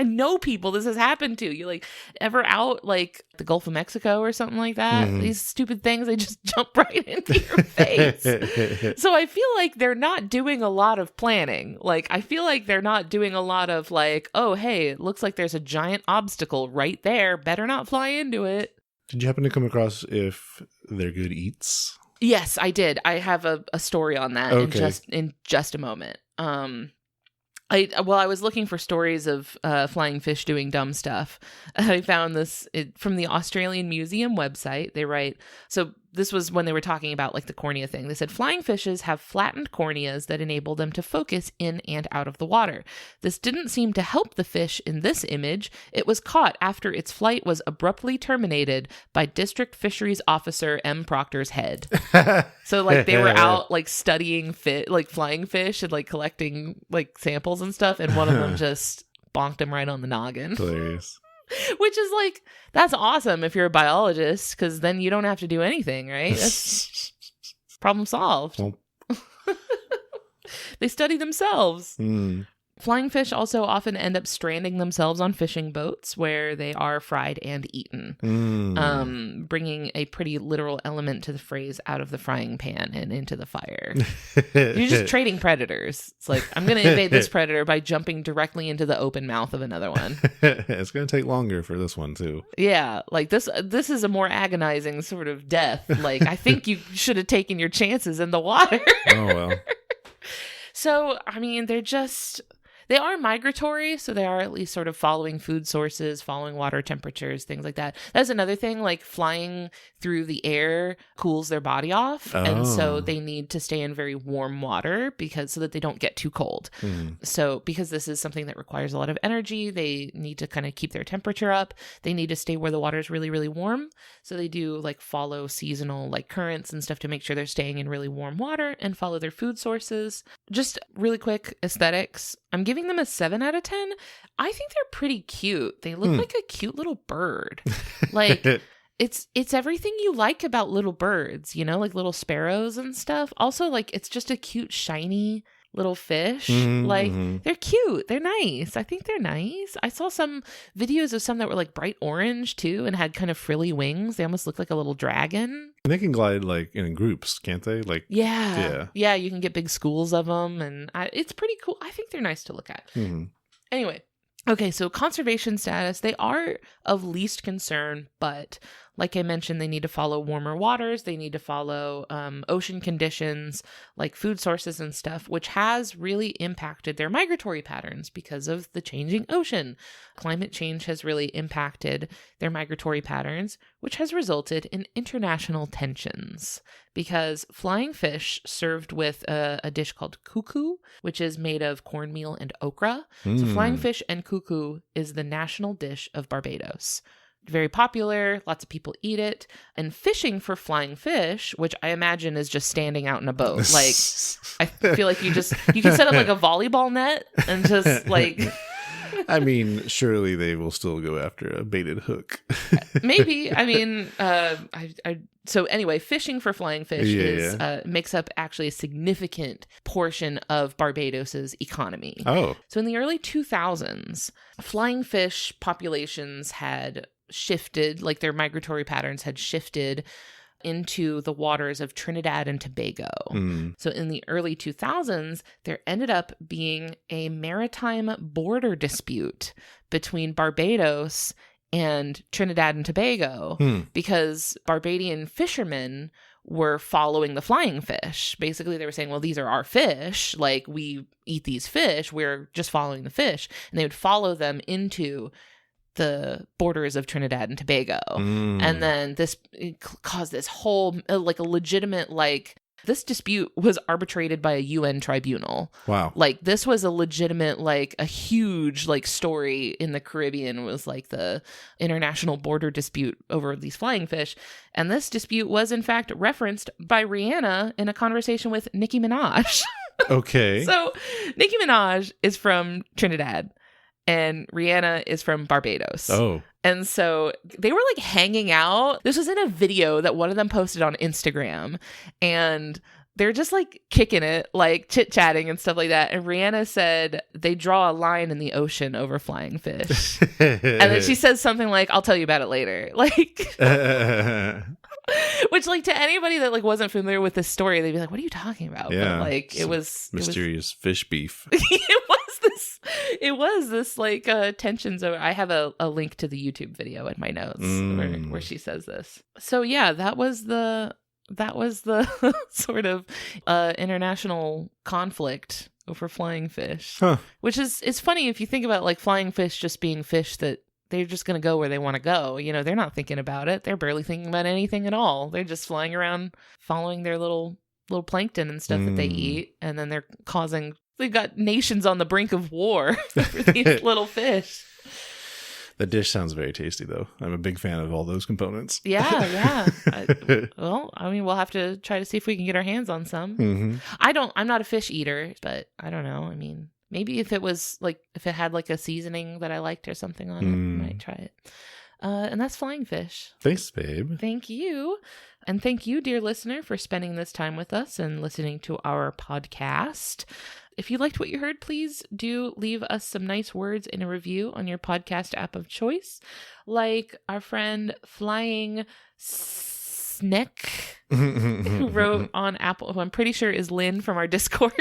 know people this has happened to. You like ever out like the Gulf of Mexico or something like that? These stupid things, they just jump right into your face. So I feel like they're not doing a lot of planning. Like, I feel like they're not doing a lot of like, oh, hey, it looks like there's a giant obstacle right there. Better not fly into it. Did you happen to come across if they're good eats? Yes, I did. I have a story on that in just a moment. I was looking for stories of flying fish doing dumb stuff. I found this from the Australian Museum website. They write, so this was when they were talking about like the cornea thing. They said flying fishes have flattened corneas that enable them to focus in and out of the water. This didn't seem to help the fish in this image. It was caught after its flight was abruptly terminated by District Fisheries Officer M. Proctor's head. So like they were out like studying flying fish and like collecting like samples and stuff, and one of them just bonked him right on the noggin. Hilarious. Which is like, that's awesome if you're a biologist, because then you don't have to do anything, right? That's problem solved. Well. They study themselves. Flying fish also often end up stranding themselves on fishing boats where they are fried and eaten, bringing a pretty literal element to the phrase out of the frying pan and into the fire. You're just trading predators. It's like, I'm going to invade this predator by jumping directly into the open mouth of another one. It's going to take longer for this one, too. Yeah, like this is a more agonizing sort of death. Like, I think you should have taken your chances in the water. Oh, well. So, I mean, they are migratory, so they are at least sort of following food sources, following water temperatures, things like that. That's another thing, like flying through the air cools their body off. Oh. And so they need to stay in very warm water so that they don't get too cold. So because this is something that requires a lot of energy, they need to kind of keep their temperature up. They need to stay where the water is really, really warm. So they do like follow seasonal like currents and stuff to make sure they're staying in really warm water and follow their food sources. Just really quick aesthetics. I'm giving them a 7 out of 10. I think they're pretty cute. They look like a cute little bird. Like it's everything you like about little birds, you know, like little sparrows and stuff. Also, like it's just a cute, shiny little fish. They're cute. They're nice. I think they're nice. I saw some videos of some that were like bright orange too and had kind of frilly wings. They almost look like a little dragon. And they can glide like in groups, can't they? Like yeah. You can get big schools of them, and it's pretty cool. I think they're nice to look at. Anyway. Okay, so conservation status, they are of least concern, but like I mentioned, they need to follow warmer waters. They need to follow ocean conditions, like food sources and stuff, which has really impacted their migratory patterns because of the changing ocean. Climate change has really impacted their migratory patterns, which has resulted in international tensions because flying fish served with a dish called cuckoo, which is made of cornmeal and okra. So flying fish and cuckoo is the national dish of Barbados. Very popular, lots of people eat it. And fishing for flying fish, which I imagine is just standing out in a boat. Like, I feel like you can set up like a volleyball net and just like... I mean, surely they will still go after a baited hook. Maybe. I mean, so anyway, fishing for flying fish makes up actually a significant portion of Barbados's economy. Oh. So in the early 2000s, flying fish populations had shifted, like their migratory patterns had shifted into the waters of Trinidad and Tobago. So in the early 2000s, there ended up being a maritime border dispute between Barbados and Trinidad and Tobago because Barbadian fishermen were following the flying fish. Basically, they were saying, well, these are our fish. Like, we eat these fish. We're just following the fish. And they would follow them into the borders of Trinidad and Tobago. And then this caused this whole, like a legitimate, like, this dispute was arbitrated by a UN tribunal. Wow. Like, this was a legitimate, like, a huge, like, story in the Caribbean was, like, the international border dispute over these flying fish. And this dispute was, in fact, referenced by Rihanna in a conversation with Nicki Minaj. Okay. So, Nicki Minaj is from Trinidad. And Rihanna is from Barbados. Oh. And so they were like hanging out. This was in a video that one of them posted on Instagram. And they're just like kicking it, like chit-chatting and stuff like that. And Rihanna said they draw a line in the ocean over flying fish. And then she says something like, I'll tell you about it later. Like... Which, like, to anybody that like wasn't familiar with this story, they'd be like, what are you talking about? Yeah. But, like, it was... Mysterious fish beef. It was this like tensions over. I have a link to the YouTube video in my notes where she says this. So yeah, that was the sort of international conflict over flying fish. Which it's funny if you think about like flying fish just being fish that they're just going to go where they want to go. You know, they're not thinking about it. They're barely thinking about anything at all. They're just flying around following their little plankton and stuff that they eat, and then they've got nations on the brink of war for these little fish. The dish sounds very tasty, though. I'm a big fan of all those components. Yeah. Well, I mean, we'll have to try to see if we can get our hands on some. I'm not a fish eater, but I don't know. I mean, maybe if it had like a seasoning that I liked or something on it, I might try it. And that's flying fish. Thanks, babe. Thank you. And thank you, dear listener, for spending this time with us and listening to our podcast. If you liked what you heard, please do leave us some nice words in a review on your podcast app of choice. Like our friend Flying Snick, who wrote on Apple, who I'm pretty sure is Lynn from our Discord,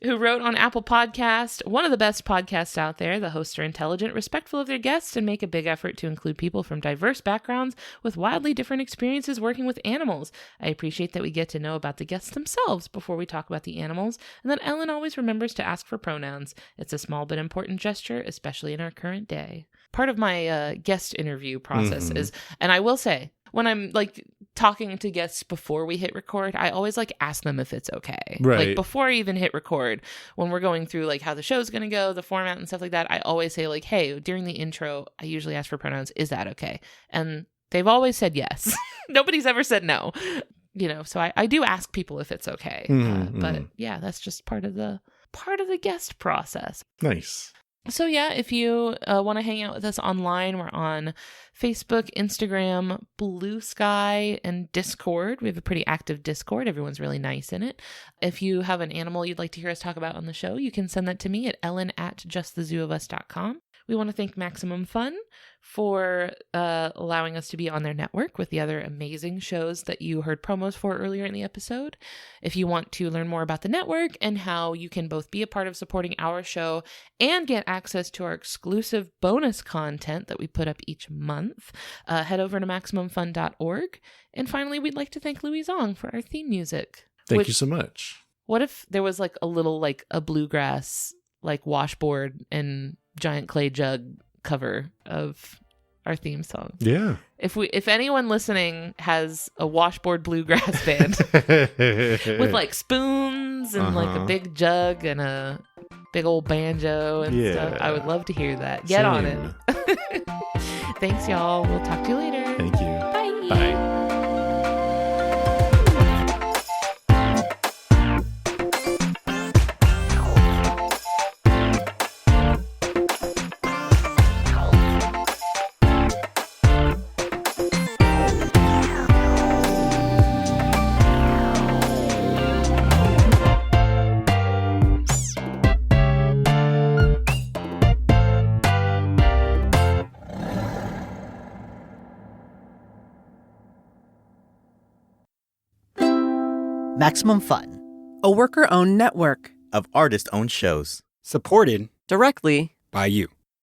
who wrote on Apple Podcast, one of the best podcasts out there. The hosts are intelligent, respectful of their guests, and make a big effort to include people from diverse backgrounds with wildly different experiences working with animals. I appreciate that we get to know about the guests themselves before we talk about the animals, and that Ellen always remembers to ask for pronouns. It's a small but important gesture, especially in our current day. Part of my guest interview process is, and I will say, when I'm like talking to guests before we hit record, I always like ask them if it's okay. Right. Like before I even hit record, when we're going through like how the show's going to go, the format and stuff like that, I always say like, hey, during the intro, I usually ask for pronouns. Is that okay? And they've always said yes. Nobody's ever said no. You know, so I do ask people if it's okay. But yeah, that's just part of the guest process. Nice. So yeah, if you want to hang out with us online, we're on Facebook, Instagram, Blue Sky, and Discord. We have a pretty active Discord. Everyone's really nice in it. If you have an animal you'd like to hear us talk about on the show, you can send that to me at ellen@justthezooofus.com. We want to thank Maximum Fun for allowing us to be on their network with the other amazing shows that you heard promos for earlier in the episode. If you want to learn more about the network and how you can both be a part of supporting our show and get access to our exclusive bonus content that we put up each month, head over to MaximumFun.org. And finally, we'd like to thank Louis Zong for our theme music. Thank you so much. What if there was like a little like a bluegrass like washboard and giant clay jug cover of our theme song? Yeah. If anyone listening has a washboard bluegrass band with like spoons and like a big jug and a big old banjo and stuff, I would love to hear that. Get on it. Thanks, y'all. We'll talk to you later. Thank you. Bye. Bye. Maximum Fun, a worker-owned network of artist-owned shows. Supported directly by you.